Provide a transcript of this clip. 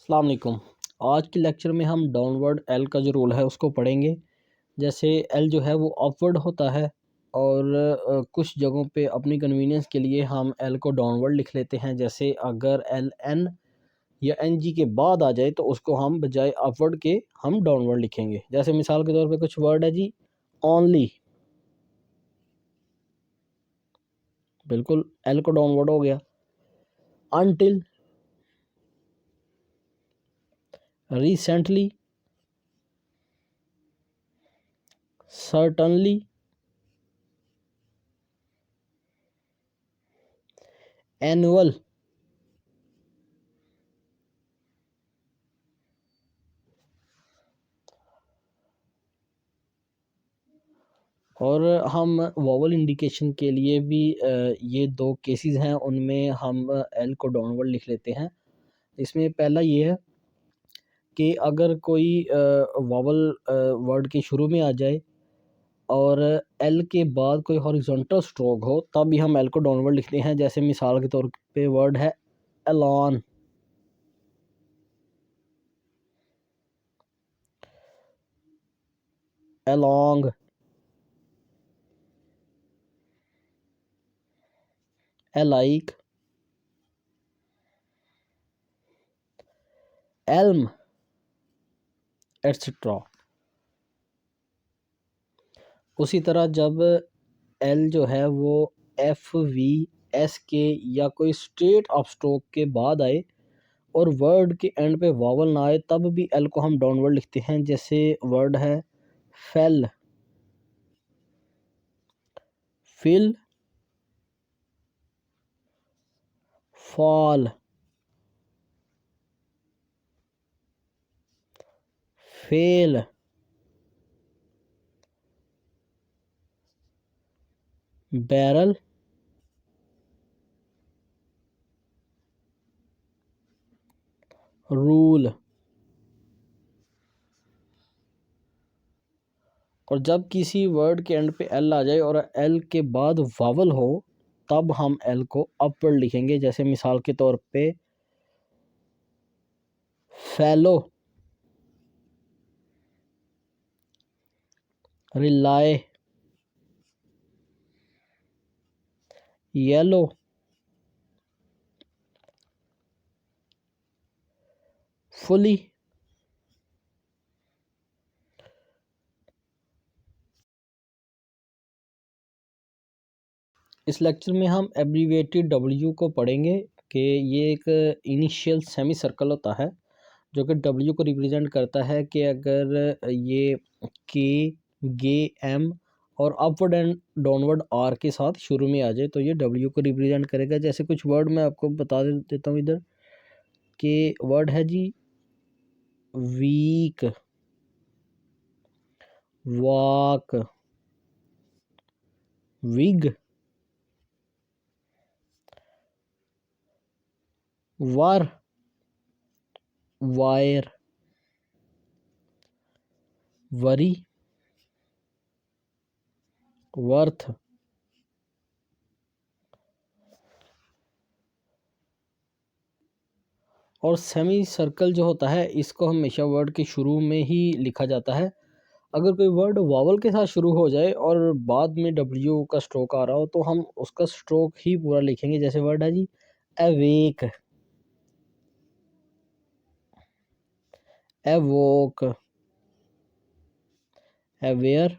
अस्सलाम वालेकुम। आज के लेक्चर में हम डाउनवर्ड एल का जो रूल है उसको पढ़ेंगे। जैसे एल जो है वो अपवर्ड होता है और कुछ जगहों पे अपनी कन्वीनियंस के लिए हम एल को डाउनवर्ड लिख लेते हैं। जैसे अगर एल एन या एन जी के बाद आ जाए तो उसको हम बजाय अपवर्ड के हम डाउनवर्ड लिखेंगे। जैसे मिसाल के तौर पे कुछ वर्ड है जी, ओनली, बिल्कुल एल को डाउनवर्ड हो गया। अनटिल, रिसेंटली, सर्टनली, एनुअल, और हम वोवल इंडिकेशन के लिए भी ये दो केसेस हैं, उनमें हम एल को डाउनवर्ड लिख लेते हैं। इसमें पहला ये है कि अगर कोई वोवल वर्ड के शुरू में आ जाए और एल के बाद कोई हॉरिजॉन्टल स्ट्रोक हो तब भी हम एल को डाउनवर्ड लिखते हैं। जैसे मिसाल के तौर पे वर्ड है Elon, along, iliac, Elm, etcetera. उसी तरह जब एल जो है वो एफ वी एस के या कोई स्ट्रेट अप स्ट्रोक के बाद आए और वर्ड के एंड पे वावल ना आए तब भी एल को हम डाउनवर्ड लिखते हैं। जैसे वर्ड है fail, fill, fall, fail, barrel, rule. और जब किसी वर्ड के एंड पे एल आ जाए और एल के बाद वावल हो तब हम एल को अपवर्ड लिखेंगे। जैसे मिसाल के तौर पे फैलो, रिलाय, येलो, फुली। इस लेक्चर में हम एब्रीवेटेड डब्ल्यू को पढ़ेंगे कि ये एक इनिशियल सेमी सर्कल होता है जो कि डब्ल्यू को रिप्रेजेंट करता है कि अगर ये के, गे, एम और अपवर्ड एंड डाउनवर्ड आर के साथ शुरू में आ जाए तो ये डब्ल्यू को रिप्रेजेंट करेगा। जैसे कुछ वर्ड मैं आपको बता देता हूँ इधर कि वर्ड है जी वीक, वॉक, विग, वर, वायर, वरी, वर्थ। और सेमी सर्कल जो होता है इसको हमेशा वर्ड के शुरू में ही लिखा जाता है। अगर कोई वर्ड वावल के साथ शुरू हो जाए और बाद में डब्ल्यू का स्ट्रोक आ रहा हो तो हम उसका स्ट्रोक ही पूरा लिखेंगे। जैसे वर्ड है जी अवेक, एवोक, अवेयर,